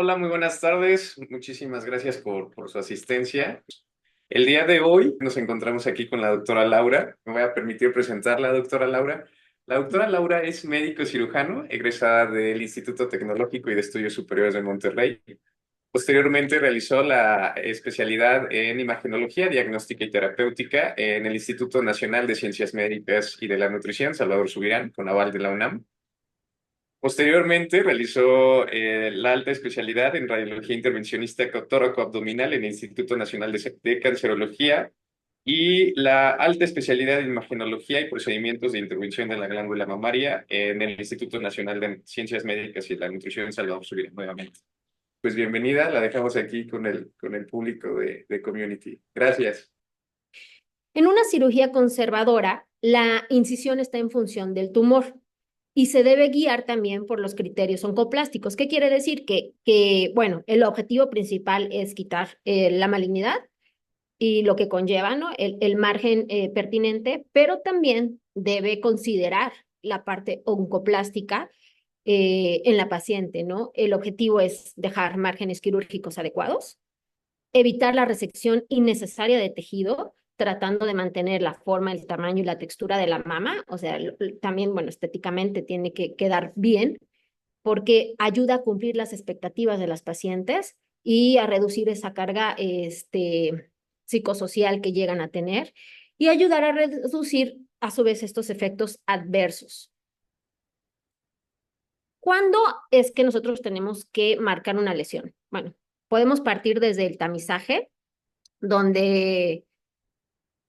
Hola, muy buenas tardes. Muchísimas gracias por su asistencia. El día de hoy nos encontramos aquí con la doctora Laura. Me voy a permitir presentarla, doctora Laura. La doctora Laura es médico cirujano, egresada del Instituto Tecnológico y de Estudios Superiores de Monterrey. Posteriormente realizó la especialidad en imagenología, diagnóstica y terapéutica en el Instituto Nacional de Ciencias Médicas y de la Nutrición, Salvador Subirán, con aval de la UNAM. Posteriormente realizó la alta especialidad en radiología intervencionista tóraco-abdominal en el Instituto Nacional de Cancerología y la alta especialidad en imagenología y procedimientos de intervención de la glándula mamaria en el Instituto Nacional de Ciencias Médicas y de la Nutrición Salvador Subirán nuevamente. Pues bienvenida, la dejamos aquí con el público de Community. Gracias. En una cirugía conservadora, la incisión está en función del tumor y se debe guiar también por los criterios oncoplásticos. ¿Qué quiere decir? Bueno, el objetivo principal es quitar la malignidad y lo que conlleva, ¿no? El margen pertinente, pero también debe considerar la parte oncoplástica en la paciente, ¿no? El objetivo es dejar márgenes quirúrgicos adecuados, evitar la resección innecesaria de tejido, tratando de mantener la forma, el tamaño y la textura de la mama. O sea, también, bueno, estéticamente tiene que quedar bien porque ayuda a cumplir las expectativas de las pacientes y a reducir esa carga psicosocial que llegan a tener y ayudar a reducir a su vez estos efectos adversos. ¿Cuándo es que nosotros tenemos que marcar una lesión? Bueno, podemos partir desde el tamizaje, donde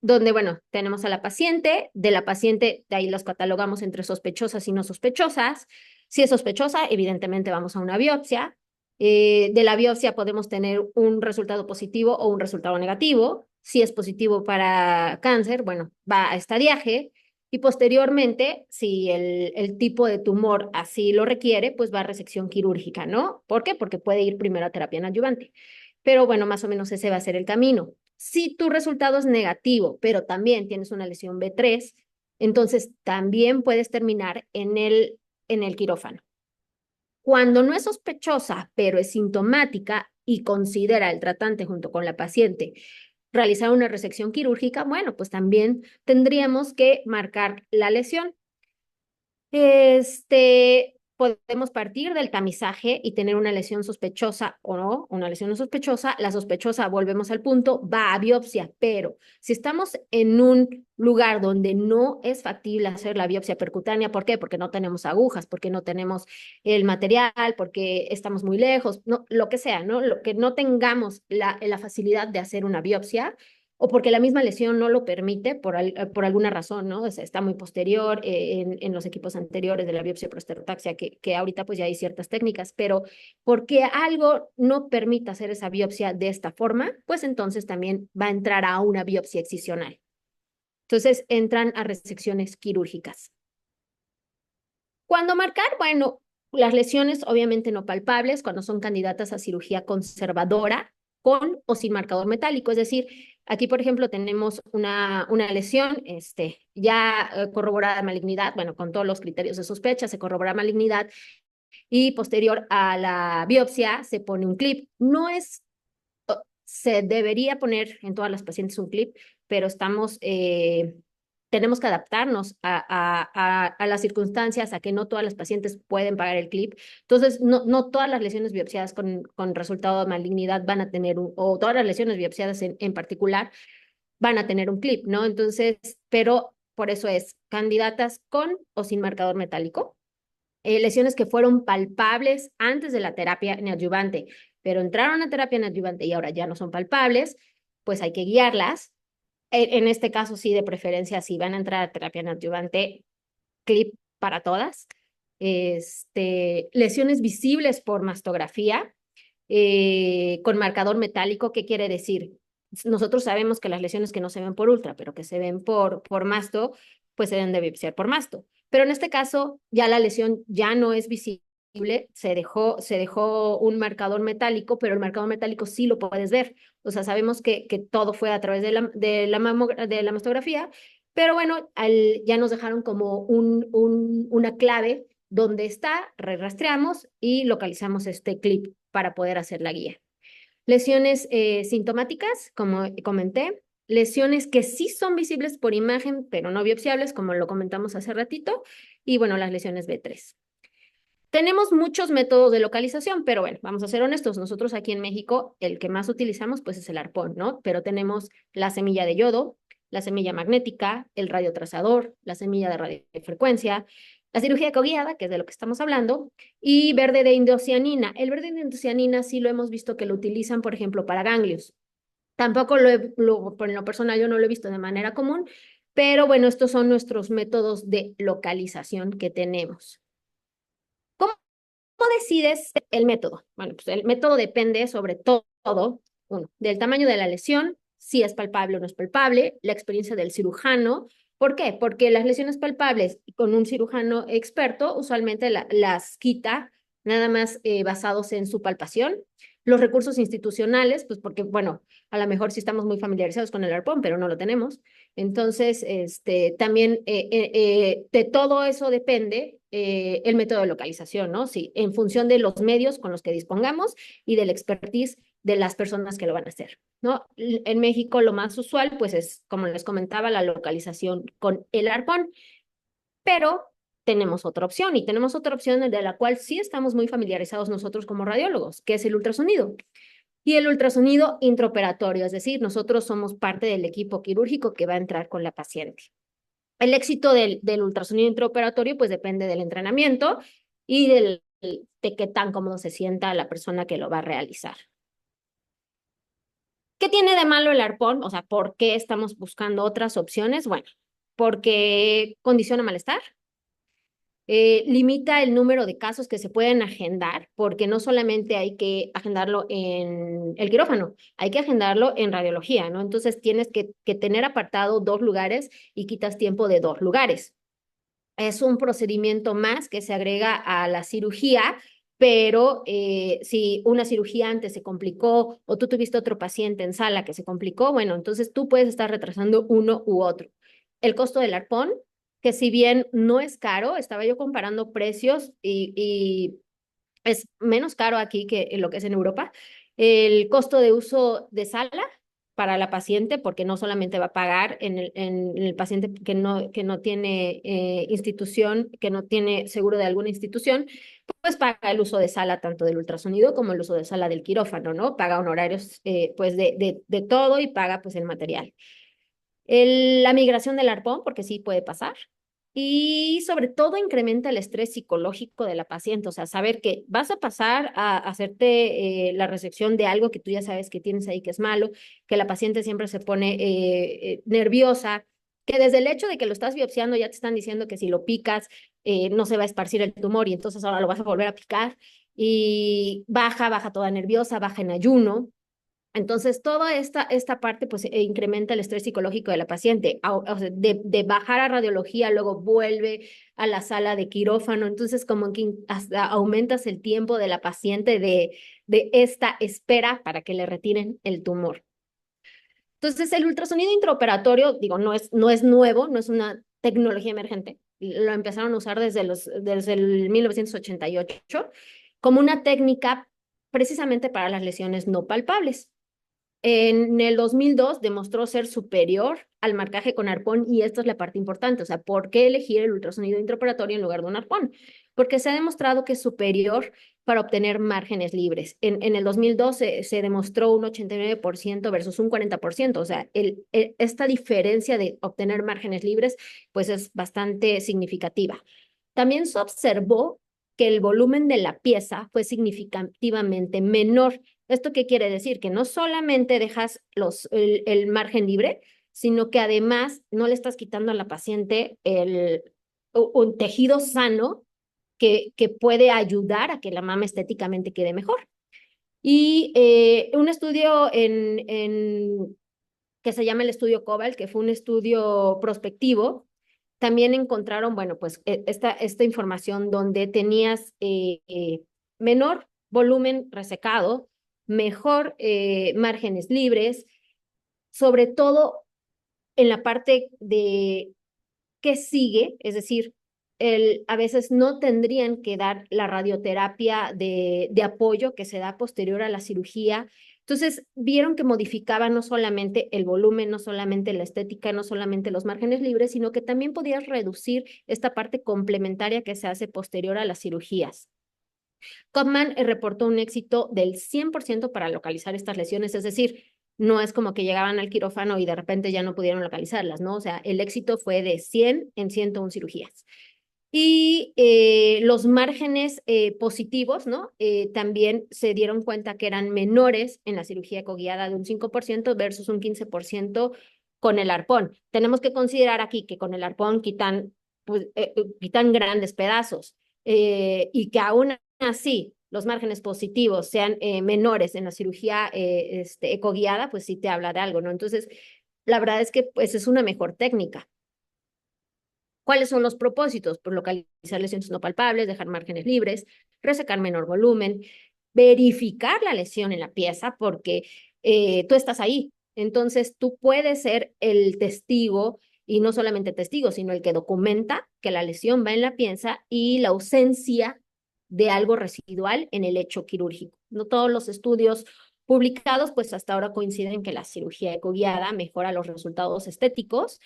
bueno, tenemos a la paciente, de la paciente, de ahí las catalogamos entre sospechosas y no sospechosas. Si es sospechosa, evidentemente vamos a una biopsia. De la biopsia podemos tener un resultado positivo o un resultado negativo. Si es positivo para cáncer, bueno, va a estadiaje. Y posteriormente, si el tipo de tumor así lo requiere, pues va a resección quirúrgica, ¿no? ¿Por qué? Porque puede ir primero a terapia en adyuvante. Pero bueno, más o menos ese va a ser el camino. Si tu resultado es negativo, pero también tienes una lesión B3, entonces también puedes terminar en el quirófano. Cuando no es sospechosa, pero es sintomática y considera el tratante junto con la paciente realizar una resección quirúrgica, bueno, pues también tendríamos que marcar la lesión. Podemos partir del tamizaje y tener una lesión sospechosa o no, una lesión no sospechosa. La sospechosa, volvemos al punto, va a biopsia, pero si estamos en un lugar donde no es factible hacer la biopsia percutánea, ¿por qué? Porque no tenemos agujas, porque no tenemos el material, porque estamos muy lejos, no, lo que sea, ¿no? Lo que no tengamos la facilidad de hacer una biopsia, o porque la misma lesión no lo permite por alguna razón, ¿no? O sea, está muy posterior en los equipos anteriores de la biopsia prostatectaxia, que ahorita pues ya hay ciertas técnicas, pero porque algo no permite hacer esa biopsia de esta forma, pues entonces también va a entrar a una biopsia excisional. Entonces entran a resecciones quirúrgicas. Cuando marcar, bueno, las lesiones obviamente no palpables, cuando son candidatas a cirugía conservadora, con o sin marcador metálico. Es decir, aquí, por ejemplo, tenemos una lesión ya corroborada malignidad, bueno, con todos los criterios de sospecha, se corrobora malignidad y posterior a la biopsia se pone un clip. No es, se debería poner en todas las pacientes un clip, pero tenemos que adaptarnos a las circunstancias, a que no todas las pacientes pueden pagar el clip. Entonces, no todas las lesiones biopsiadas con resultado de malignidad van a tener o todas las lesiones biopsiadas en particular van a tener un clip, ¿no? Entonces, pero por eso es candidatas con o sin marcador metálico. Lesiones que fueron palpables antes de la terapia neoadyuvante, pero entraron a terapia neoadyuvante y ahora ya no son palpables, pues hay que guiarlas. En este caso, sí, de preferencia, si van a entrar a terapia neoadyuvante, clip para todas. Lesiones visibles por mastografía con marcador metálico, ¿qué quiere decir? Nosotros sabemos que las lesiones que no se ven por ultra, pero que se ven por masto, pues se deben de biopsiar por masto. Pero en este caso, ya la lesión ya no es visible, se dejó un marcador metálico, pero el marcador metálico sí lo puedes ver. O sea, sabemos que todo fue a través de la mastografía, pero bueno, ya nos dejaron como una clave donde está, rastreamos y localizamos este clip. para poder hacer la guía. Lesiones sintomáticas, como comenté, lesiones que sí son visibles por imagen, pero no biopsiables, como lo comentamos hace ratito, y bueno, las lesiones B3. Tenemos muchos métodos de localización, pero bueno, vamos a ser honestos, nosotros aquí en México el que más utilizamos pues es el arpón, ¿no? Pero tenemos la semilla de yodo, la semilla magnética, el radiotrazador, la semilla de radiofrecuencia, la cirugía coguiada, que es de lo que estamos hablando, y verde de indocianina. El verde de indocianina sí lo hemos visto que lo utilizan, por ejemplo, para ganglios. Tampoco por lo personal yo no lo he visto de manera común, pero bueno, estos son nuestros métodos de localización que tenemos. ¿Cómo decides el método? Bueno, pues el método depende sobre todo, uno, del tamaño de la lesión, si es palpable o no es palpable, la experiencia del cirujano. ¿Por qué? Porque las lesiones palpables con un cirujano experto usualmente las quita nada más basados en su palpación. Los recursos institucionales, pues porque, bueno, a lo mejor sí estamos muy familiarizados con el arpón, pero no lo tenemos. Entonces, también de todo eso depende el método de localización, ¿no? Sí, en función de los medios con los que dispongamos y del expertise de las personas que lo van a hacer, ¿no? En México lo más usual, pues es, como les comentaba, la localización con el arpón, pero tenemos otra opción y tenemos otra opción de la cual sí estamos muy familiarizados nosotros como radiólogos, que es el ultrasonido. Y el ultrasonido intraoperatorio, es decir, nosotros somos parte del equipo quirúrgico que va a entrar con la paciente. El éxito del ultrasonido intraoperatorio pues depende del entrenamiento y de qué tan cómodo se sienta la persona que lo va a realizar. ¿Qué tiene de malo el arpón? O sea, ¿por qué estamos buscando otras opciones? Bueno, porque condiciona malestar, limita el número de casos que se pueden agendar, porque no solamente hay que agendarlo en el quirófano, hay que agendarlo en radiología, ¿no? Entonces tienes que tener apartado 2 lugares y quitas tiempo de 2 lugares. Es un procedimiento más que se agrega a la cirugía, pero si una cirugía antes se complicó o tú tuviste otro paciente en sala que se complicó, bueno, entonces tú puedes estar retrasando uno u otro. El costo del arpón, que si bien no es caro, estaba yo comparando precios y es menos caro aquí que en lo que es en Europa. El costo de uso de sala para la paciente, porque no solamente va a pagar en el paciente que no tiene institución, que no tiene seguro de alguna institución, pues paga el uso de sala tanto del ultrasonido como el uso de sala del quirófano, ¿no? Paga honorarios pues de todo y paga pues el material. La migración del arpón, porque sí puede pasar. Y sobre todo incrementa el estrés psicológico de la paciente, o sea, saber que vas a pasar a hacerte la resección de algo que tú ya sabes que tienes ahí que es malo, que la paciente siempre se pone nerviosa, que desde el hecho de que lo estás biopsiando ya te están diciendo que si lo picas no se va a esparcir el tumor y entonces ahora lo vas a volver a picar y baja toda nerviosa, baja en ayuno. Entonces, toda esta parte pues incrementa el estrés psicológico de la paciente. O sea, de bajar a radiología, luego vuelve a la sala de quirófano. Entonces, como que hasta aumentas el tiempo de la paciente de esta espera para que le retiren el tumor. Entonces, el ultrasonido intraoperatorio, digo, no es nuevo, no es una tecnología emergente. Lo empezaron a usar desde el 1988 como una técnica precisamente para las lesiones no palpables. En el 2002 demostró ser superior al marcaje con arpón y esta es la parte importante, o sea, ¿por qué elegir el ultrasonido intraoperatorio en lugar de un arpón? Porque se ha demostrado que es superior para obtener márgenes libres. En el 2002 se demostró un 89% versus un 40%, o sea, esta diferencia de obtener márgenes libres pues es bastante significativa. También se observó que el volumen de la pieza fue significativamente menor. ¿Esto qué quiere decir? Que no solamente dejas el margen libre, sino que además no le estás quitando a la paciente un tejido sano que puede ayudar a que la mama estéticamente quede mejor. Y un estudio que se llama el estudio Cobalt, que fue un estudio prospectivo, también encontraron, bueno, pues esta información donde tenías menor volumen resecado, mejor márgenes libres, sobre todo en la parte de qué sigue, es decir, a veces no tendrían que dar la radioterapia de apoyo que se da posterior a la cirugía. Entonces, vieron que modificaba no solamente el volumen, no solamente la estética, no solamente los márgenes libres, sino que también podías reducir esta parte complementaria que se hace posterior a las cirugías. Copman reportó un éxito del 100% para localizar estas lesiones, es decir, no es como que llegaban al quirófano y de repente ya no pudieron localizarlas, ¿no? O sea, el éxito fue de 100 en 101 cirugías. Y los márgenes positivos, ¿no? También se dieron cuenta que eran menores en la cirugía ecoguiada de un 5% versus un 15% con el arpón. Tenemos que considerar aquí que con el arpón quitan, pues, quitan grandes pedazos y que aún así los márgenes positivos sean menores en la cirugía ecoguiada, pues sí te habla de algo, ¿no? Entonces, la verdad es que pues es una mejor técnica. ¿Cuáles son los propósitos? Pues localizar lesiones no palpables, dejar márgenes libres, resecar menor volumen, verificar la lesión en la pieza, porque tú estás ahí. Entonces, tú puedes ser el testigo, y no solamente testigo, sino el que documenta que la lesión va en la pieza y la ausencia de algo residual en el hecho quirúrgico. No todos los estudios publicados, pues hasta ahora coinciden que la cirugía ecoguiada mejora los resultados estéticos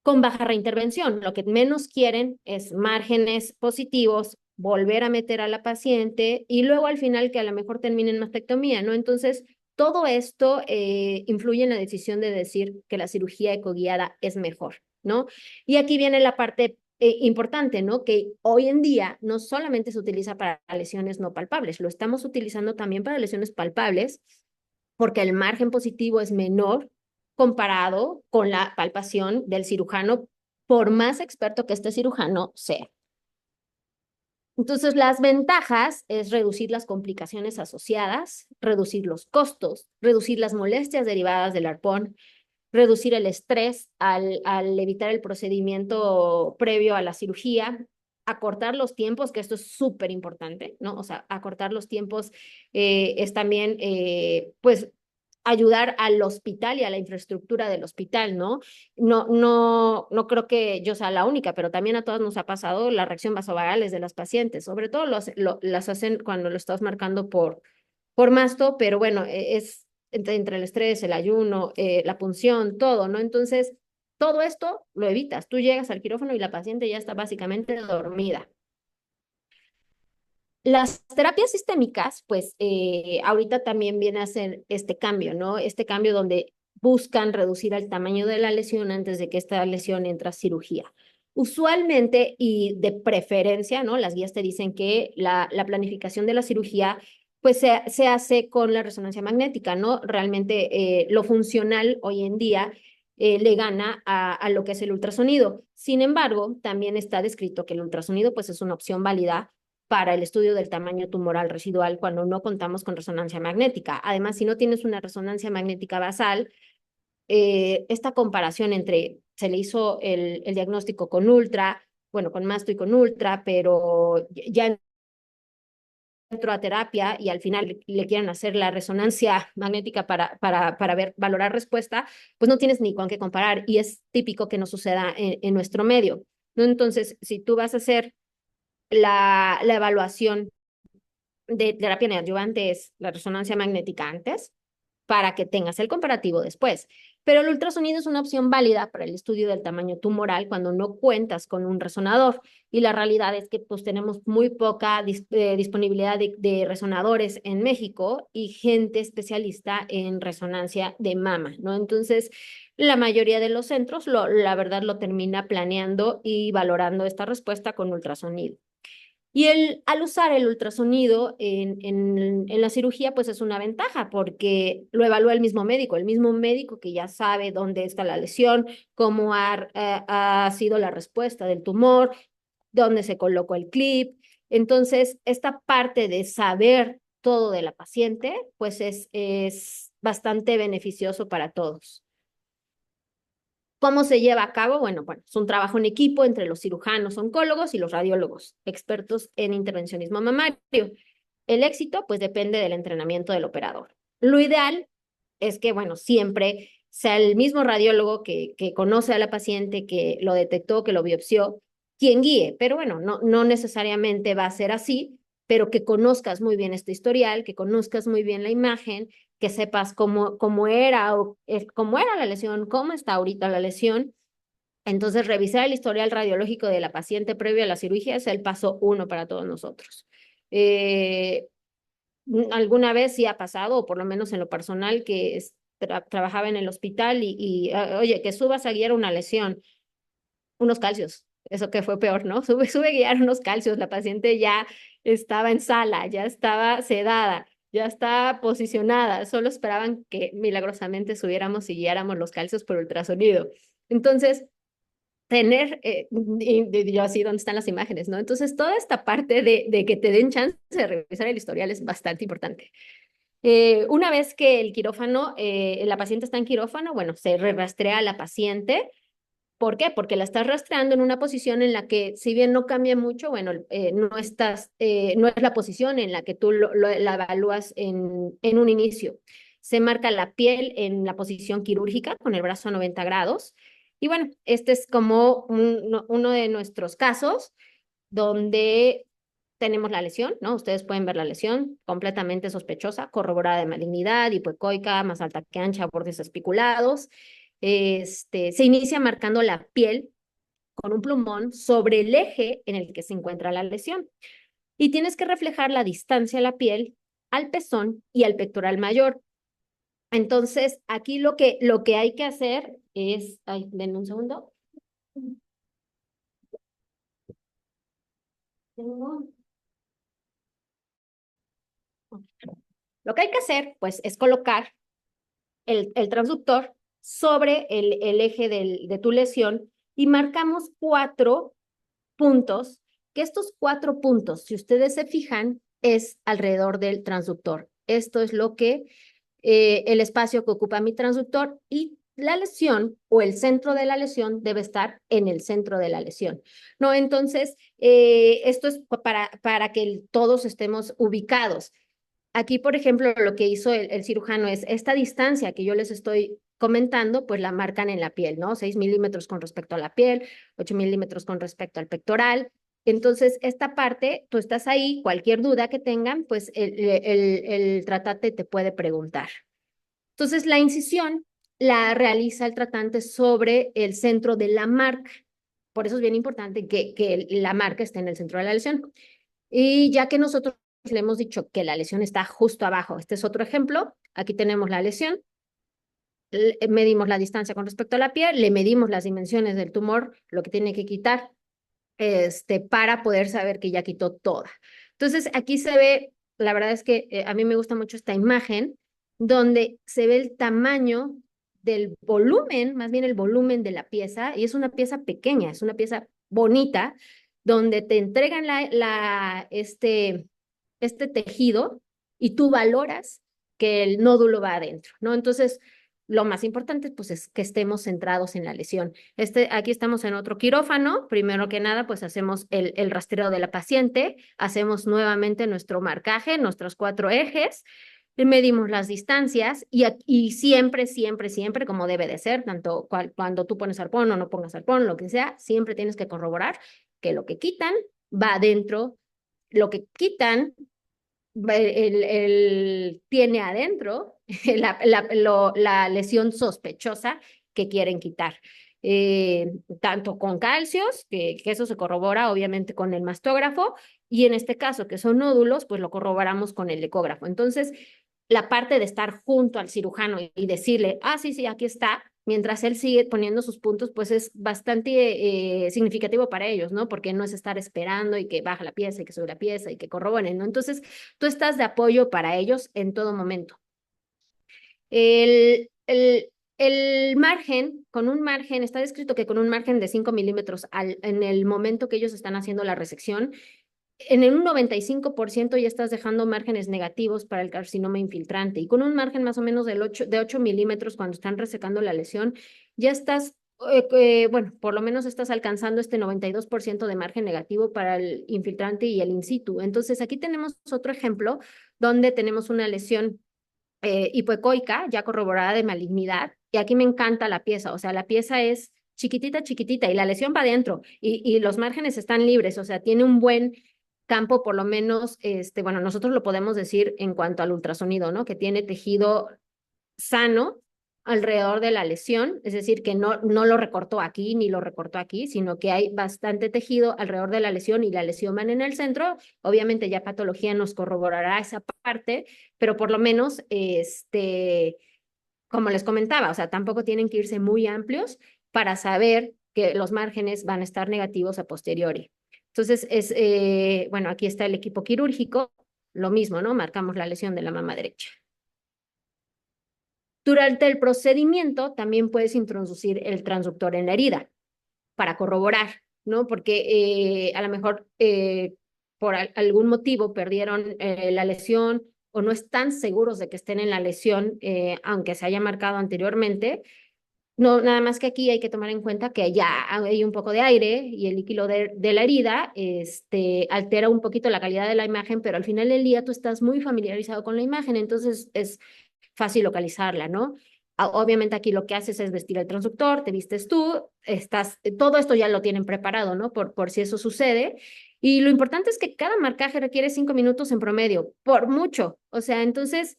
con baja reintervención. Lo que menos quieren es márgenes positivos, volver a meter a la paciente y luego al final que a lo mejor termine en mastectomía, ¿no? Entonces, todo esto influye en la decisión de decir que la cirugía ecoguiada es mejor, ¿no? Y aquí viene la parte importante, ¿no? Que hoy en día no solamente se utiliza para lesiones no palpables, lo estamos utilizando también para lesiones palpables porque el margen positivo es menor comparado con la palpación del cirujano, por más experto que este cirujano sea. Entonces, las ventajas es reducir las complicaciones asociadas, reducir los costos, reducir las molestias derivadas del arpón, reducir el estrés al evitar el procedimiento previo a la cirugía, acortar los tiempos, que esto es súper importante, ¿no? O sea, acortar los tiempos es también, pues, ayudar al hospital y a la infraestructura del hospital, ¿no? No creo que yo sea la única, pero también a todos nos ha pasado la reacción vasovagales de las pacientes, sobre todo las hacen cuando lo estás marcando por masto, pero bueno, es entre el estrés, el ayuno, la punción, todo, ¿no? Entonces, todo esto lo evitas. Tú llegas al quirófano y la paciente ya está básicamente dormida. Las terapias sistémicas, pues ahorita también viene a ser este cambio, ¿no? Este cambio donde buscan reducir el tamaño de la lesión antes de que esta lesión entre a cirugía. Usualmente y de preferencia, ¿no? Las guías te dicen que la planificación de la cirugía pues se hace con la resonancia magnética, ¿no? Realmente lo funcional hoy en día le gana a lo que es el ultrasonido. Sin embargo, también está descrito que el ultrasonido pues es una opción válida para el estudio del tamaño tumoral residual cuando no contamos con resonancia magnética. Además, si no tienes una resonancia magnética basal, esta comparación entre se le hizo el diagnóstico con ultra, bueno, con masto y con ultra, pero ya entró a terapia y al final le quieren hacer la resonancia magnética para ver, valorar respuesta, pues no tienes ni con qué comparar y es típico que no suceda en nuestro medio, ¿no? Entonces, si tú vas a hacer la evaluación de terapia neoadyuvante es la resonancia magnética antes para que tengas el comparativo después. Pero el ultrasonido es una opción válida para el estudio del tamaño tumoral cuando no cuentas con un resonador. Y la realidad es que pues tenemos muy poca disponibilidad de resonadores en México y gente especialista en resonancia de mama, ¿no? Entonces, la mayoría de los centros, la verdad, lo termina planeando y valorando esta respuesta con ultrasonido. Y al usar el ultrasonido en la cirugía, pues es una ventaja porque lo evalúa el mismo médico que ya sabe dónde está la lesión, cómo ha sido la respuesta del tumor, dónde se colocó el clip. Entonces, esta parte de saber todo de la paciente, pues es bastante beneficioso para todos. ¿Cómo se lleva a cabo? Bueno, es un trabajo en equipo entre los cirujanos oncólogos y los radiólogos, expertos en intervencionismo mamario. El éxito, pues, depende del entrenamiento del operador. Lo ideal es que, bueno, siempre sea el mismo radiólogo que conoce a la paciente, que lo detectó, que lo biopsió, quien guíe, pero bueno, no necesariamente va a ser así, pero que conozcas muy bien este historial, que conozcas muy bien la imagen, que sepas cómo era, cómo era la lesión, cómo está ahorita la lesión. Entonces, revisar el historial radiológico de la paciente previo a la cirugía es el paso uno para todos nosotros. Eh, Alguna vez sí ha pasado, o por lo menos en lo personal, que trabajaba en el hospital oye, que subas a guiar una lesión, unos calcios, eso que fue peor, ¿no? Sube a guiar unos calcios, la paciente ya estaba en sala, ya estaba sedada, ya estaba posicionada, solo esperaban que milagrosamente subiéramos y guiáramos los calcios por ultrasonido. Entonces, yo así, ¿dónde están las imágenes, no? Entonces, toda esta parte de que te den chance de revisar el historial es bastante importante. Una vez que la paciente está en quirófano, bueno, se rastrea a la paciente. ¿Por qué? Porque la estás rastreando en una posición en la que, si bien no cambia mucho, bueno, no es la posición en la que tú la evalúas en un inicio. Se marca la piel en la posición quirúrgica con el brazo a 90 grados. Y bueno, este es como uno de nuestros casos donde tenemos la lesión, ¿no? Ustedes pueden ver la lesión completamente sospechosa, corroborada de malignidad, hipoecoica, más alta que ancha, bordes espiculados. Se inicia marcando la piel con un plumón sobre el eje en el que se encuentra la lesión. Y tienes que reflejar la distancia a la piel, al pezón y al pectoral mayor. Entonces, aquí lo que hay que hacer es, ay, denme un segundo. Lo que hay que hacer, pues, es colocar el transductor sobre el eje de tu lesión y marcamos 4 puntos, que estos 4 puntos, si ustedes se fijan, es alrededor del transductor. Esto es el espacio que ocupa mi transductor y la lesión o el centro de la lesión debe estar en el centro de la lesión, ¿no? Entonces, esto es para que todos estemos ubicados. Aquí, por ejemplo, lo que hizo el cirujano es esta distancia que yo les estoy comentando, pues la marcan en la piel, ¿no? 6 milímetros con respecto a la piel, 8 milímetros con respecto al pectoral. Entonces, esta parte, tú estás ahí, cualquier duda que tengan, pues el tratante te puede preguntar. Entonces, la incisión la realiza el tratante sobre el centro de la marca. Por eso es bien importante que la marca esté en el centro de la lesión. Y ya que nosotros le hemos dicho que la lesión está justo abajo, este es otro ejemplo, aquí tenemos la lesión, medimos la distancia con respecto a la piel, le medimos las dimensiones del tumor, lo que tiene que quitar, para poder saber que ya quitó toda. Entonces, aquí se ve, la verdad es que a mí me gusta mucho esta imagen, donde se ve el tamaño del volumen, más bien el volumen de la pieza, y es una pieza pequeña, es una pieza bonita, donde te entregan este tejido y tú valoras que el nódulo va adentro, ¿no? Entonces, lo más importante, pues, es que estemos centrados en la lesión. Aquí estamos en otro quirófano. Primero que nada, pues, hacemos el rastreo de la paciente, hacemos nuevamente nuestro marcaje, nuestros 4 ejes, medimos las distancias y siempre, siempre, siempre, como debe de ser, tanto cuando tú pones arpón o no pongas arpón, lo que sea, siempre tienes que corroborar que lo que quitan va adentro, lo que quitan tiene adentro la lesión sospechosa que quieren quitar. Tanto con calcios, que eso se corrobora obviamente con el mastógrafo, y en este caso, que son nódulos, pues lo corroboramos con el ecógrafo. Entonces, la parte de estar junto al cirujano y decirle, ah, sí, sí, aquí está, mientras él sigue poniendo sus puntos, pues es bastante significativo para ellos, ¿no? Porque no es estar esperando y que baja la pieza y que sube la pieza y que corroboren, ¿no? Entonces, tú estás de apoyo para ellos en todo momento. El margen, está descrito que con un margen de 5 milímetros en el momento que ellos están haciendo la resección, en un 95% ya estás dejando márgenes negativos para el carcinoma infiltrante y con un margen más o menos de 8 milímetros cuando están resecando la lesión, ya estás, bueno, por lo menos estás alcanzando este 92% de margen negativo para el infiltrante y el in situ. Entonces, aquí tenemos otro ejemplo donde tenemos una lesión hipoecoica ya corroborada de malignidad y aquí me encanta la pieza, o sea, la pieza es chiquitita, chiquitita, y la lesión va adentro, y los márgenes están libres, o sea, tiene un buen campo, por lo menos, bueno, nosotros lo podemos decir en cuanto al ultrasonido, ¿no? Que tiene tejido sano alrededor de la lesión, es decir, que no lo recortó aquí ni lo recortó aquí, sino que hay bastante tejido alrededor de la lesión y la lesión van en el centro. Obviamente ya patología nos corroborará esa parte, pero por lo menos, como les comentaba, o sea, tampoco tienen que irse muy amplios para saber que los márgenes van a estar negativos a posteriori. Entonces, bueno, aquí está el equipo quirúrgico, lo mismo, ¿no? Marcamos la lesión de la mama derecha. Durante el procedimiento también puedes introducir el transductor en la herida para corroborar, ¿no? Porque a lo mejor por algún motivo perdieron la lesión o no están seguros de que estén en la lesión, aunque se haya marcado anteriormente. No, nada más que aquí hay que tomar en cuenta que ya hay un poco de aire y el líquido de la herida altera un poquito la calidad de la imagen, pero al final del día tú estás muy familiarizado con la imagen, entonces es fácil localizarla, ¿no? Obviamente aquí lo que haces es vestir el transductor, te vistes tú, todo esto ya lo tienen preparado, ¿no? Por si eso sucede. Y lo importante es que cada marcaje requiere 5 minutos en promedio, por mucho. O sea, entonces,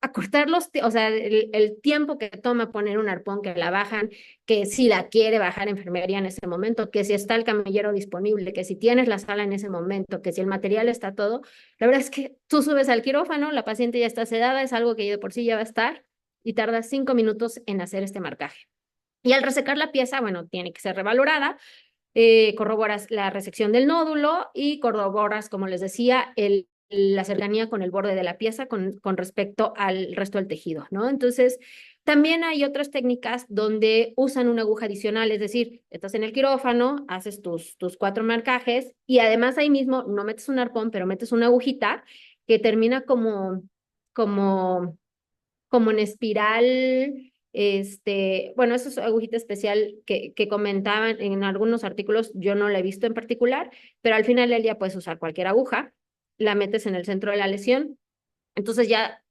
acortar o sea, el tiempo que toma poner un arpón, que la bajan, que si la quiere bajar enfermería en ese momento, que si está el camillero disponible, que si tienes la sala en ese momento, que si el material está todo, la verdad es que tú subes al quirófano, la paciente ya está sedada, es algo que de por sí ya va a estar, y tardas 5 minutos en hacer este marcaje. Y al resecar la pieza, bueno, tiene que ser revalorada, corroboras la resección del nódulo y corroboras, como les decía, la cercanía con el borde de la pieza con respecto al resto del tejido, ¿no? Entonces, también hay otras técnicas donde usan una aguja adicional, es decir, estás en el quirófano, haces tus 4 marcajes y además ahí mismo no metes un arpón, pero metes una agujita que termina como, como en espiral. Bueno, esa es agujita especial que comentaban en algunos artículos, yo no la he visto en particular, pero al final del día puedes usar cualquier aguja, la metes en el centro de la lesión, entonces ya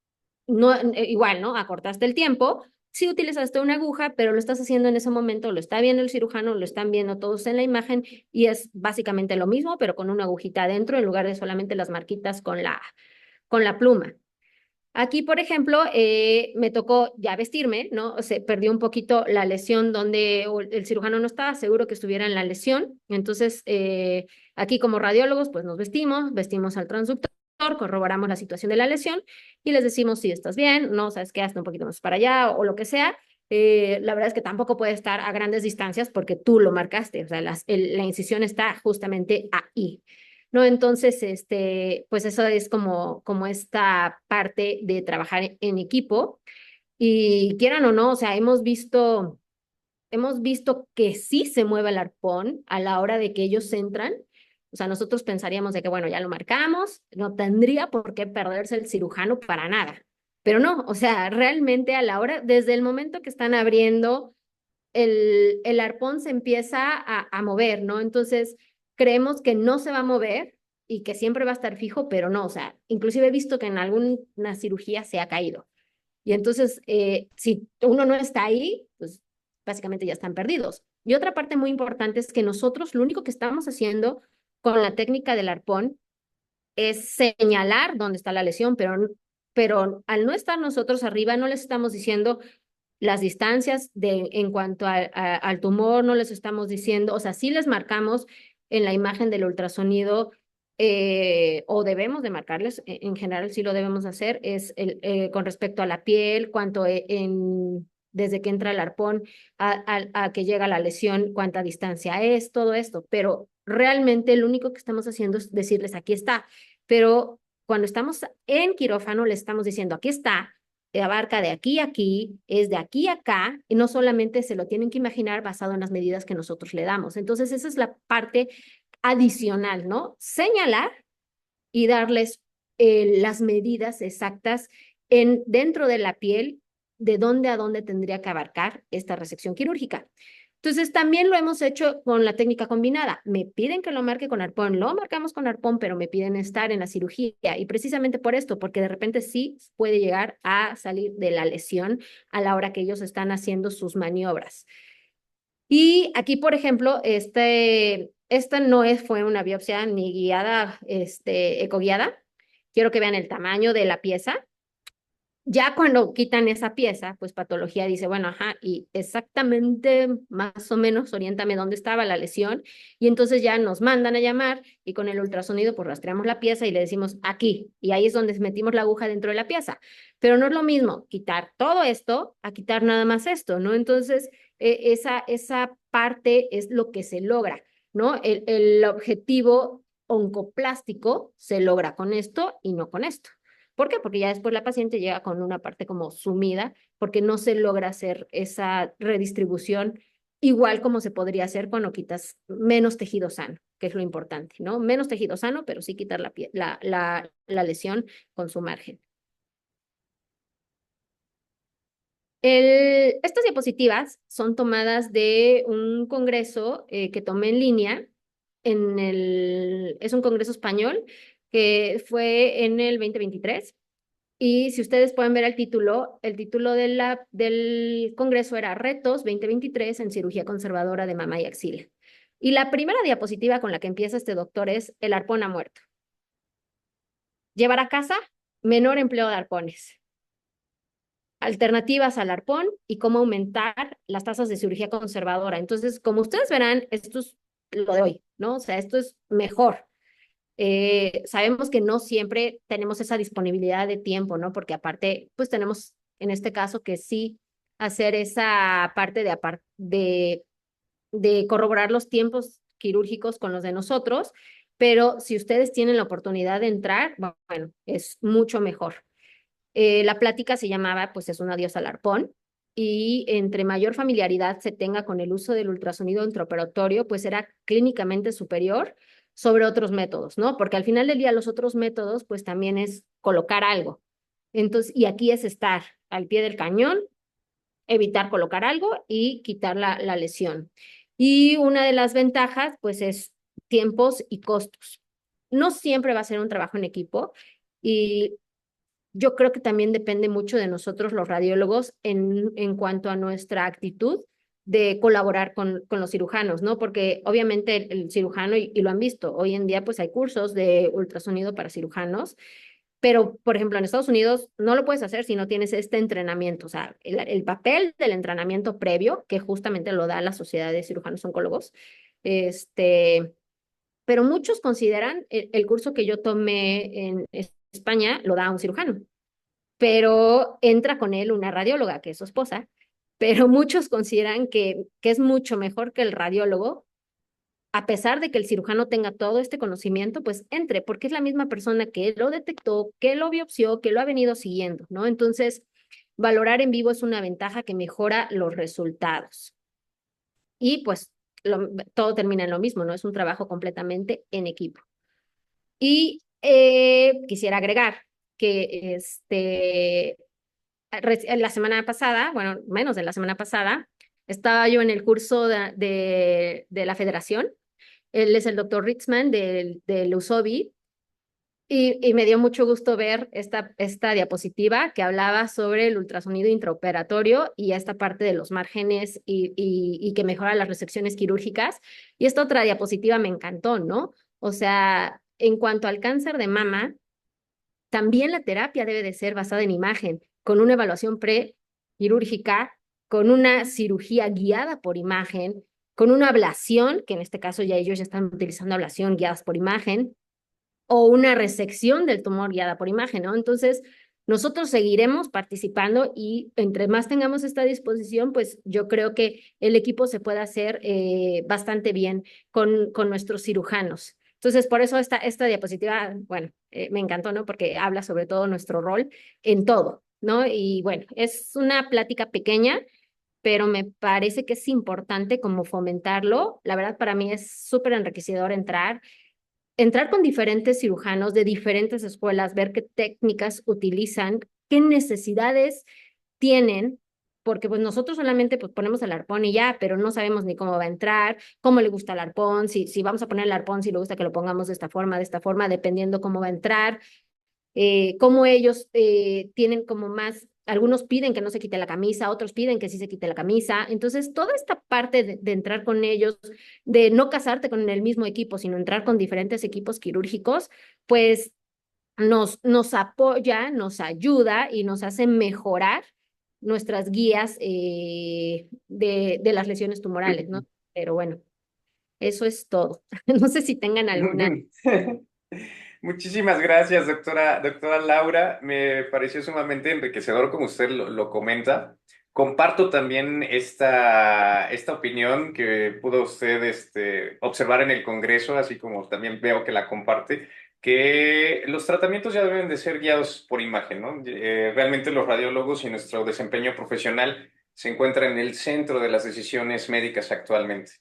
no, igual, ¿no? Acortaste el tiempo, sí utilizaste una aguja, pero lo estás haciendo en ese momento, lo está viendo el cirujano, lo están viendo todos en la imagen y es básicamente lo mismo, pero con una agujita adentro en lugar de solamente las marquitas con la pluma. Aquí, por ejemplo, me tocó ya vestirme, ¿no? Se perdió un poquito la lesión donde el cirujano no estaba seguro que estuviera en la lesión. Entonces, aquí como radiólogos, pues nos vestimos al transductor, corroboramos la situación de la lesión y les decimos si estás bien, no, sabes qué, hazte un poquito más para allá o lo que sea. La verdad es que tampoco puede estar a grandes distancias porque tú lo marcaste, o sea, la incisión está justamente ahí. ¿No? Entonces, pues eso es como esta parte de trabajar en equipo. Y quieran o no, o sea, hemos visto que sí se mueve el arpón a la hora de que ellos entran. O sea, nosotros pensaríamos de que, bueno, ya lo marcamos, no tendría por qué perderse el cirujano para nada. Pero no, o sea, realmente a la hora, desde el momento que están abriendo el arpón se empieza a mover, ¿no? Entonces, creemos que no se va a mover y que siempre va a estar fijo, pero no, o sea, inclusive he visto que en alguna cirugía se ha caído. Y entonces, si uno no está ahí, pues básicamente ya están perdidos. Y otra parte muy importante es que nosotros lo único que estamos haciendo con la técnica del arpón es señalar dónde está la lesión, pero al no estar nosotros arriba, no les estamos diciendo las distancias en cuanto al tumor, no les estamos diciendo, o sea, sí les marcamos en la imagen del ultrasonido, o debemos de marcarles, en general sí lo debemos hacer, es con respecto a la piel, desde que entra el arpón a que llega la lesión, cuánta distancia es, todo esto, pero realmente lo único que estamos haciendo es decirles, aquí está, pero cuando estamos en quirófano, les estamos diciendo, aquí está, abarca de aquí a aquí, es de aquí a acá, y no solamente se lo tienen que imaginar basado en las medidas que nosotros le damos. Entonces, esa es la parte adicional, ¿no? Señalar y darles las medidas exactas dentro de la piel, de dónde a dónde tendría que abarcar esta resección quirúrgica. Entonces, también lo hemos hecho con la técnica combinada. Me piden que lo marque con arpón, lo marcamos con arpón, pero me piden estar en la cirugía. Y precisamente por esto, porque de repente sí puede llegar a salir de la lesión a la hora que ellos están haciendo sus maniobras. Y aquí, por ejemplo, esta no fue una biopsia ni guiada, ecoguiada. Quiero que vean el tamaño de la pieza. Ya cuando quitan esa pieza, pues patología dice, bueno, ajá, y exactamente más o menos oriéntame dónde estaba la lesión. Y entonces ya nos mandan a llamar y con el ultrasonido pues rastreamos la pieza y le decimos aquí. Y ahí es donde metimos la aguja dentro de la pieza. Pero no es lo mismo quitar todo esto a quitar nada más esto, ¿no? Entonces, esa parte es lo que se logra, ¿no? El objetivo oncoplástico se logra con esto y no con esto. ¿Por qué? Porque ya después la paciente llega con una parte como sumida, porque no se logra hacer esa redistribución igual como se podría hacer cuando quitas menos tejido sano, que es lo importante, ¿no? Menos tejido sano, pero sí quitar la lesión con su margen. Estas diapositivas son tomadas de un congreso que tomé en línea. Es un congreso español que fue en el 2023. Y si ustedes pueden ver el título del congreso era Retos 2023 en cirugía conservadora de mama y axila. Y la primera diapositiva con la que empieza este doctor es el arpón ha muerto. Llevar a casa, menor empleo de arpones. Alternativas al arpón y cómo aumentar las tasas de cirugía conservadora. Entonces, como ustedes verán, esto es lo de hoy, ¿no? O sea, esto es mejor. Sabemos que no siempre tenemos esa disponibilidad de tiempo, ¿no? Porque aparte, pues tenemos en este caso que sí hacer esa parte de corroborar los tiempos quirúrgicos con los de nosotros, pero si ustedes tienen la oportunidad de entrar, bueno, es mucho mejor. La plática se llamaba, pues es un adiós al arpón, y entre mayor familiaridad se tenga con el uso del ultrasonido intraoperatorio, pues será clínicamente superior sobre otros métodos, ¿no? Porque al final del día los otros métodos, pues también es colocar algo. Entonces, y aquí es estar al pie del cañón, evitar colocar algo y quitar la lesión. Y una de las ventajas, pues es tiempos y costos. No siempre va a ser un trabajo en equipo y yo creo que también depende mucho de nosotros los radiólogos en cuanto a nuestra actitud de colaborar con los cirujanos, ¿no? Porque obviamente el cirujano, y lo han visto, hoy en día pues hay cursos de ultrasonido para cirujanos, pero por ejemplo en Estados Unidos no lo puedes hacer si no tienes este entrenamiento, o sea, el papel del entrenamiento previo, que justamente lo da la Sociedad de Cirujanos Oncólogos, pero muchos consideran el curso que yo tomé en España lo da un cirujano, pero entra con él una radióloga, que es su esposa, pero muchos consideran que es mucho mejor que el radiólogo, a pesar de que el cirujano tenga todo este conocimiento, pues entre, porque es la misma persona que lo detectó, que lo biopsió, que lo ha venido siguiendo, ¿no? Entonces, valorar en vivo es una ventaja que mejora los resultados. Y pues todo termina en lo mismo, ¿no? Es un trabajo completamente en equipo. Y quisiera agregar que la semana pasada, bueno, menos de la semana pasada, estaba yo en el curso de la federación. Él es el doctor Ritzman del USOBI y me dio mucho gusto ver esta diapositiva que hablaba sobre el ultrasonido intraoperatorio y esta parte de los márgenes y que mejora las resecciones quirúrgicas. Y esta otra diapositiva me encantó, ¿no? O sea, en cuanto al cáncer de mama, también la terapia debe de ser basada en imagen, con una evaluación prequirúrgica, con una cirugía guiada por imagen, con una ablación, que en este caso ya ellos ya están utilizando ablación guiadas por imagen, o una resección del tumor guiada por imagen, ¿no? Entonces, nosotros seguiremos participando y entre más tengamos esta disposición, pues yo creo que el equipo se puede hacer bastante bien con nuestros cirujanos. Entonces, por eso esta diapositiva, bueno, me encantó, ¿no? Porque habla sobre todo nuestro rol en todo, ¿no? Y bueno, es una plática pequeña, pero me parece que es importante como fomentarlo. La verdad, para mí es súper enriquecedor entrar con diferentes cirujanos de diferentes escuelas, ver qué técnicas utilizan, qué necesidades tienen, porque pues nosotros solamente pues ponemos el arpón y ya, pero no sabemos ni cómo va a entrar, cómo le gusta el arpón, si vamos a poner el arpón, si le gusta que lo pongamos de esta forma, dependiendo cómo va a entrar, cómo ellos tienen como más algunos piden que no se quite la camisa, otros piden que sí se quite la camisa. Entonces, toda esta parte de entrar con ellos, de no casarte con el mismo equipo, sino entrar con diferentes equipos quirúrgicos, pues nos apoya, nos ayuda y nos hace mejorar nuestras guías de las lesiones tumorales, ¿no? Pero bueno, eso es todo. No sé si tengan alguna. Muchísimas gracias, doctora Laura. Me pareció sumamente enriquecedor como usted lo comenta. Comparto también esta opinión que pudo usted observar en el Congreso, así como también veo que la comparte, que los tratamientos ya deben de ser guiados por imagen, ¿no? Realmente los radiólogos y nuestro desempeño profesional se encuentran en el centro de las decisiones médicas actualmente.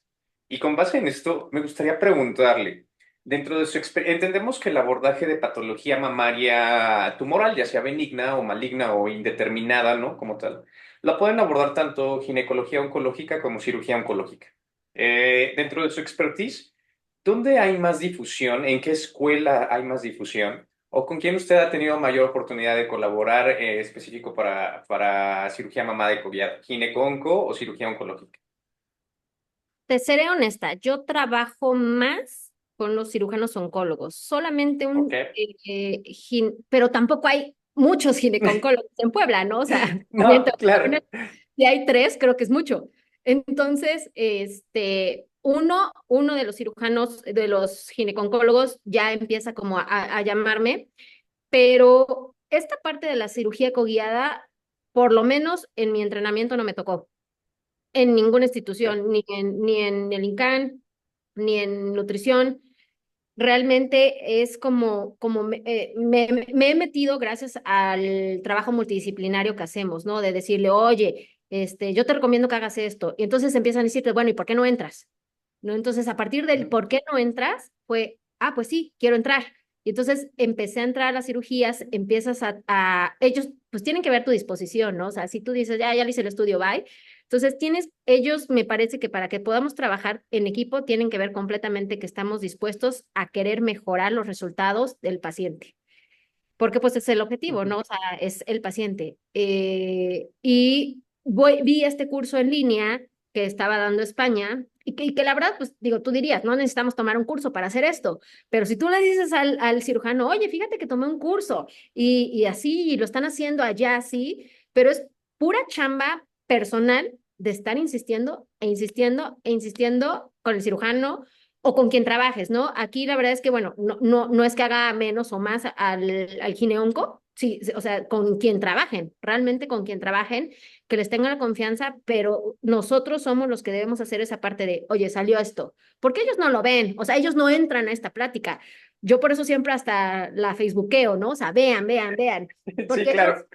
Y con base en esto, me gustaría preguntarle. Dentro de su entendemos que el abordaje de patología mamaria tumoral, ya sea benigna o maligna o indeterminada, ¿no? Como tal, la pueden abordar tanto ginecología oncológica como cirugía oncológica. Dentro de su expertise, ¿dónde hay más difusión? ¿En qué escuela hay más difusión? ¿O con quién usted ha tenido mayor oportunidad de colaborar específico para cirugía mamaria, gineco-onco o cirugía oncológica? Te seré honesta, yo trabajo más con los cirujanos oncólogos, solamente Ok. pero tampoco hay muchos gineconcólogos en Puebla, ¿no? O sea, también No, claro. si hay tres, creo que es mucho. Entonces, uno de los cirujanos, de los gineconcólogos, ya empieza como a llamarme, pero esta parte de la cirugía coguiada, por lo menos en mi entrenamiento no me tocó en ninguna institución, ni en el INCAN, ni en nutrición. Realmente es como me he metido gracias al trabajo multidisciplinario que hacemos, ¿no? De decirle, oye, yo te recomiendo que hagas esto. Y entonces empiezan a decirte, bueno, ¿y por qué no entras? ¿No? Entonces, a partir del por qué no entras, fue, pues sí, quiero entrar. Y entonces empecé a entrar a las cirugías, empiezas ellos pues tienen que ver tu disposición, ¿no? O sea, si tú dices, ya le hice el estudio, bye. Entonces, ellos me parece que para que podamos trabajar en equipo, tienen que ver completamente que estamos dispuestos a querer mejorar los resultados del paciente. Porque pues es el objetivo, Ujú. ¿no? O sea, es el paciente. Y vi este curso en línea que estaba dando España y que la verdad, pues digo, tú dirías, no necesitamos tomar un curso para hacer esto, pero si tú le dices al cirujano, oye, fíjate que tomé un curso y así, y lo están haciendo allá así, pero es pura chamba personal de estar insistiendo e insistiendo e insistiendo con el cirujano o con quien trabajes, ¿no? Aquí la verdad es que, bueno, no es que haga menos o más al gineonco, sí, o sea, con quien trabajen, realmente con quien trabajen, que les tengan la confianza, pero nosotros somos los que debemos hacer esa parte de, oye, salió esto, porque ellos no lo ven, o sea, ellos no entran a esta plática. Yo por eso siempre hasta la facebookeo, ¿no? O sea, vean, vean, vean, Sí, porque ellos claro.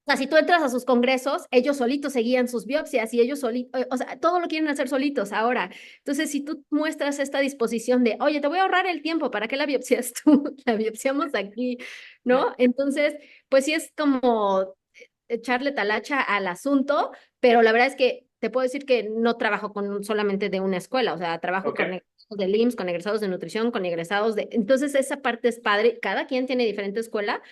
sea, si tú entras a sus congresos, ellos solitos seguían sus biopsias y ellos solitos, o sea, todo lo quieren hacer solitos ahora. Entonces, si tú muestras esta disposición de, oye, te voy a ahorrar el tiempo, ¿para qué la biopsias tú? La biopsiamos aquí, ¿no? Entonces, pues sí es como echarle talacha al asunto, pero la verdad es que te puedo decir que no trabajo con solamente de una escuela, o sea, trabajo Ok. con egresados de LIMSS, con egresados de nutrición, con egresados de... Entonces, esa parte es padre, cada quien tiene diferente escuela,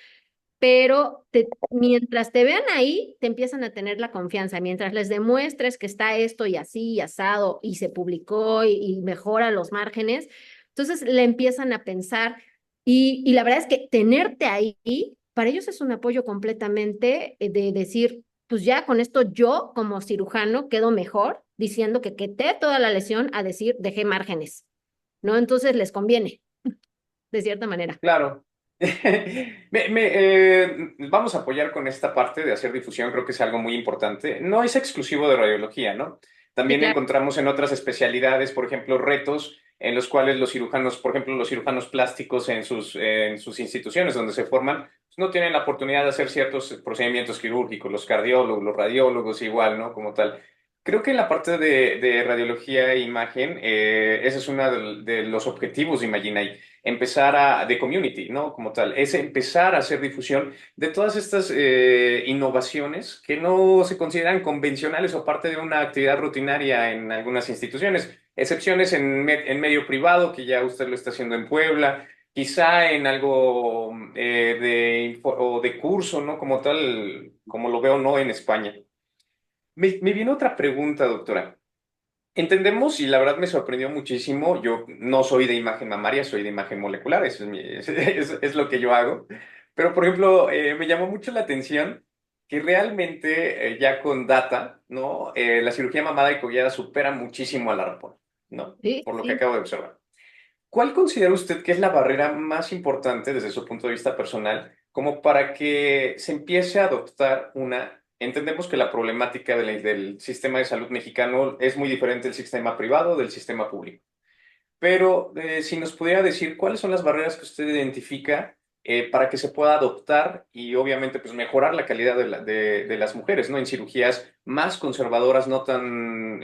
pero mientras te vean ahí, te empiezan a tener la confianza. Mientras les demuestres que está esto y así, y asado, y se publicó y mejora los márgenes, entonces le empiezan a pensar. Y la verdad es que tenerte ahí, para ellos es un apoyo completamente de decir, pues ya con esto yo como cirujano quedo mejor diciendo que quité toda la lesión a decir dejé márgenes, ¿no? Entonces les conviene, de cierta manera. Claro. Vamos a apoyar con esta parte de hacer difusión, creo que es algo muy importante. No es exclusivo de radiología, ¿no? Sí, También claro. encontramos en otras especialidades, por ejemplo, retos en los cuales los cirujanos, por ejemplo, los cirujanos plásticos en sus instituciones donde se forman, pues, no tienen la oportunidad de hacer ciertos procedimientos quirúrgicos, los cardiólogos, los radiólogos igual, ¿no? Como tal. Creo que en la parte de radiología e imagen, ese es uno de los objetivos de Imaginate empezar de community, ¿no? Como tal, es empezar a hacer difusión de todas estas innovaciones que no se consideran convencionales o parte de una actividad rutinaria en algunas instituciones, excepciones en medio privado, que ya usted lo está haciendo en Puebla, quizá en algo o de curso, ¿no? Como tal, como lo veo, ¿no? En España. Me viene otra pregunta, doctora. Entendemos, y la verdad me sorprendió muchísimo, yo no soy de imagen mamaria, soy de imagen molecular, eso es, es lo que yo hago. Pero, por ejemplo, me llamó mucho la atención que realmente ya con data, ¿no? La cirugía mamada y cogollada supera muchísimo a la rapona, ¿no? Sí, Por lo que sí. acabo de observar. ¿Cuál considera usted que es la barrera más importante desde su punto de vista personal como para que se empiece a adoptar una... Entendemos que la problemática del sistema de salud mexicano es muy diferente del sistema privado del sistema público, pero si nos pudiera decir cuáles son las barreras que usted identifica para que se pueda adoptar y obviamente pues mejorar la calidad de las mujeres, ¿no? En cirugías más conservadoras, no tan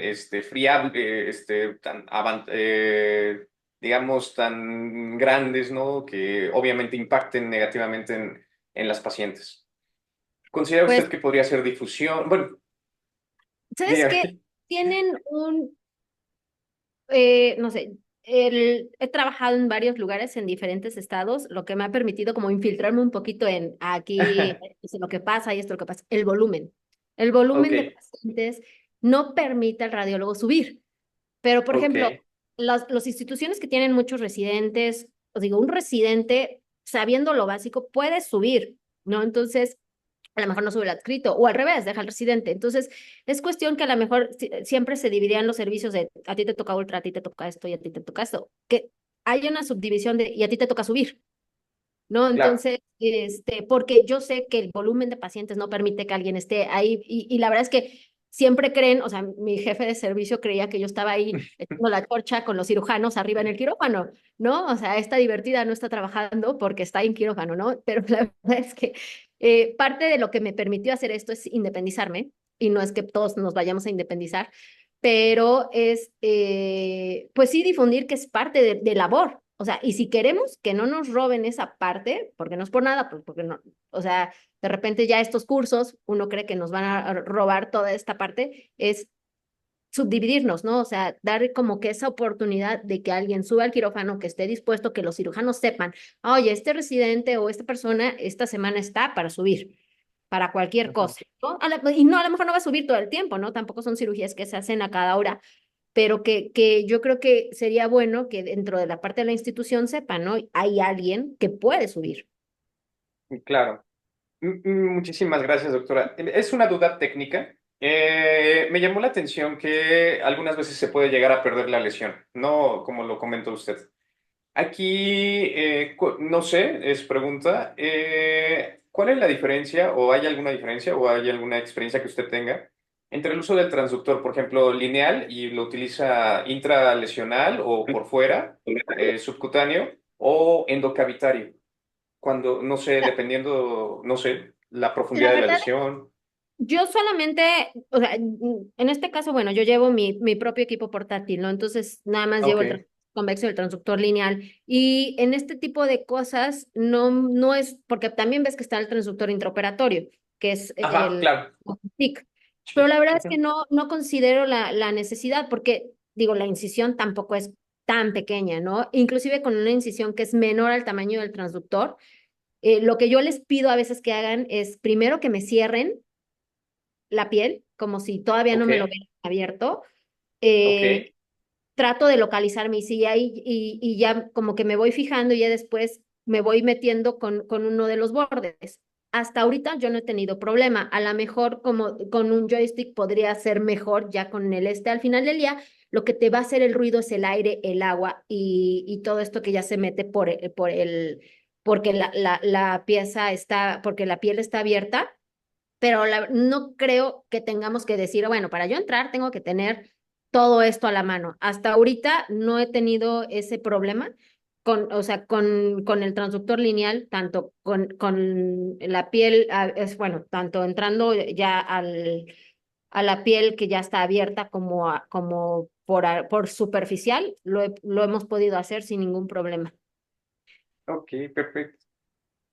digamos, tan grandes, ¿no? Que obviamente impacten negativamente en las pacientes. ¿Considera Pues, usted que podría ser difusión? Bueno, ¿sabes qué? dígame. Tienen un, no sé, he trabajado en varios lugares en diferentes estados, lo que me ha permitido como infiltrarme un poquito en aquí, esto es lo que pasa y esto es lo que pasa. El volumen. El volumen de Ok, pacientes no permite al radiólogo subir. Pero, por ok, ejemplo, las instituciones que tienen muchos residentes, os digo, un residente, sabiendo lo básico, puede subir, ¿no? Entonces, a lo mejor no sube el adscrito, o al revés, deja al residente. Entonces, es cuestión que a lo mejor siempre se dividían los servicios de a ti te toca ultra, a ti te toca esto y a ti te toca esto. Que hay una subdivisión de y a ti te toca subir, ¿no? claro. Entonces, porque yo sé que el volumen de pacientes no permite que alguien esté ahí y la verdad es que siempre creen, o sea, mi jefe de servicio creía que yo estaba ahí echando la torcha con los cirujanos arriba en el quirófano, ¿no? O sea, esta divertida no está trabajando porque está en quirófano, ¿no? Pero la verdad es que parte de lo que me permitió hacer esto es independizarme y no es que todos nos vayamos a independizar, pero es, pues sí, difundir que es parte de labor. O sea, y si queremos que no nos roben esa parte, porque no es por nada, pues porque no, o sea, de repente ya estos cursos, uno cree que nos van a robar toda esta parte, es subdividirnos, ¿no? O sea, dar como que esa oportunidad de que alguien suba al quirófano, que esté dispuesto, que los cirujanos sepan, oye, este residente o esta persona esta semana está para subir, para cualquier Ujú. cosa, ¿no? Y no, a lo mejor no va a subir todo el tiempo, ¿no? Tampoco son cirugías que se hacen a cada hora, pero que yo creo que sería bueno que dentro de la parte de la institución sepan, ¿no? Hay alguien que puede subir. Claro. Muchísimas gracias, doctora. Es una duda técnica. Me llamó la atención que algunas veces se puede llegar a perder la lesión, no como lo comentó usted. Aquí, no sé, es pregunta, ¿cuál es la diferencia o hay alguna diferencia o hay alguna experiencia que usted tenga entre el uso del transductor, por ejemplo, lineal y lo utiliza intralesional o por fuera, subcutáneo o endocavitario? Cuando, no sé, dependiendo, no sé, la La profundidad de la verdad, lesión. yo solamente, o sea, en este caso, bueno, yo llevo mi propio equipo portátil, ¿no? Entonces, nada más llevo Ok. el convexo y el transductor lineal. Y en este tipo de cosas, no es, porque también ves que está el transductor intraoperatorio, que es Ajá, el claro. TIC. Pero Sí. la verdad es que Ujú. no considero la necesidad, porque, digo, la incisión tampoco es tan pequeña, ¿no? Inclusive con una incisión que es menor al tamaño del transductor, lo que yo les pido a veces que hagan es primero que me cierren la piel, como si todavía no Ok, me lo hubieran abierto. ok. Eh, Trato de localizar mi silla y ya como que me voy fijando y ya después me voy metiendo con uno de los bordes. Hasta ahorita yo no he tenido problema. A lo mejor como con un joystick podría ser mejor ya con el al final del día. Lo que te va a hacer el ruido es el aire, el agua y todo esto que ya se mete porque la pieza está, porque la piel está abierta, pero no creo que tengamos que decir, bueno, para yo entrar tengo que tener todo esto a la mano. Hasta ahorita no he tenido ese problema o sea, con el transductor lineal, tanto con la piel, bueno, tanto entrando ya a la piel que ya está abierta como, como por superficial, lo hemos podido hacer sin ningún problema. Ok, perfecto.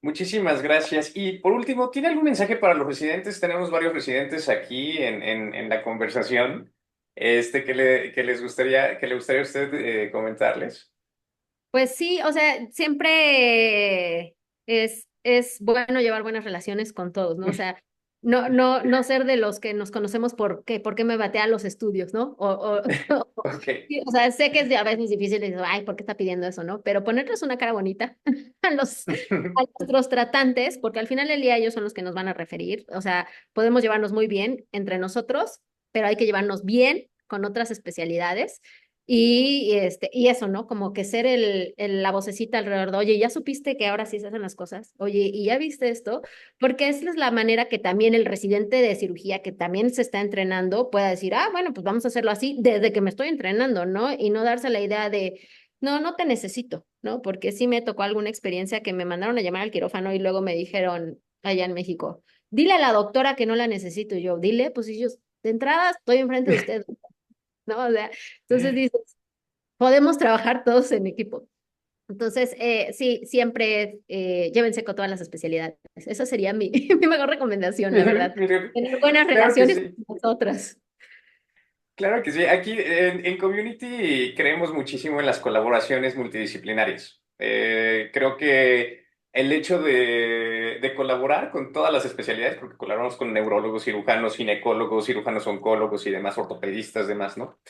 Muchísimas gracias. Y por último, ¿tiene algún mensaje para los residentes? Tenemos varios residentes aquí en la conversación. Que les gustaría, que le gustaría a usted comentarles. Pues sí, o sea, siempre es bueno llevar buenas relaciones con todos, ¿no? O sea, no ser de los que nos conocemos por qué me batea los estudios, ¿no? Ok. Sí, o sea, sé que es a veces difícil decir, ay, ¿por qué está pidiendo eso, no? Pero ponerles una cara bonita a nuestros tratantes, porque al final del día ellos son los que nos van a referir. O sea, podemos llevarnos muy bien entre nosotros, pero hay que llevarnos bien con otras especialidades. Y eso, ¿no? Como que ser la vocecita alrededor de, oye, ¿ya supiste que ahora sí se hacen las cosas? Oye, ¿y ya viste esto? Porque esa es la manera que también el residente de cirugía, que también se está entrenando, pueda decir, ah, bueno, pues vamos a hacerlo así desde que me estoy entrenando, ¿no? Y no darse la idea de, no te necesito, ¿no? Porque sí me tocó alguna experiencia que me mandaron a llamar al quirófano y luego me dijeron allá en México, dile a la doctora que no la necesito. Y yo, dile, pues si yo de entrada estoy enfrente de usted, ¿no? O sea, entonces dices, podemos trabajar todos en equipo. Entonces, sí, siempre llévense con todas las especialidades. Esa sería mi mejor recomendación, la verdad. Miren, Tener buenas claro que relaciones sí. con nosotras. Claro que sí. Aquí en Community creemos muchísimo en las colaboraciones multidisciplinarias. Creo que el hecho de colaborar con todas las especialidades, porque colaboramos con neurólogos, cirujanos, ginecólogos, cirujanos oncólogos y demás, ortopedistas, demás, ¿no?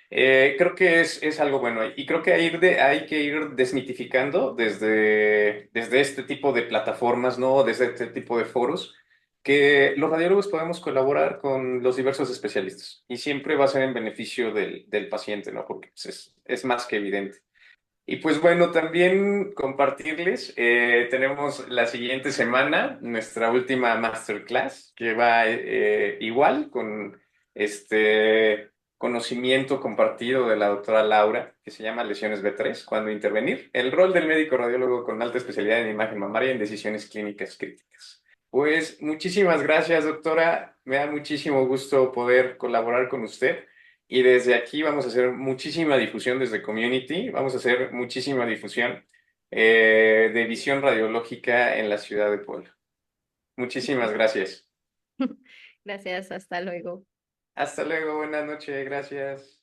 Creo que es algo bueno y creo que hay que ir desmitificando desde este tipo de plataformas, ¿no? Desde este tipo de foros que los radiólogos podemos colaborar con los diversos especialistas y siempre va a ser en beneficio del paciente, ¿no? Porque pues, es más que evidente. Y pues bueno, también compartirles, tenemos la siguiente semana nuestra última masterclass que va igual con este conocimiento compartido de la doctora Laura, que se llama Lesiones B3, cuando intervenir, el rol del médico radiólogo con alta especialidad en imagen mamaria en decisiones clínicas críticas. Pues muchísimas gracias, doctora. Me da muchísimo gusto poder colaborar con usted. Y desde aquí vamos a hacer muchísima difusión desde Community, vamos a hacer muchísima difusión de visión radiológica en la ciudad de Puebla. Muchísimas gracias. Gracias, hasta luego. Hasta luego, buenas noches, gracias.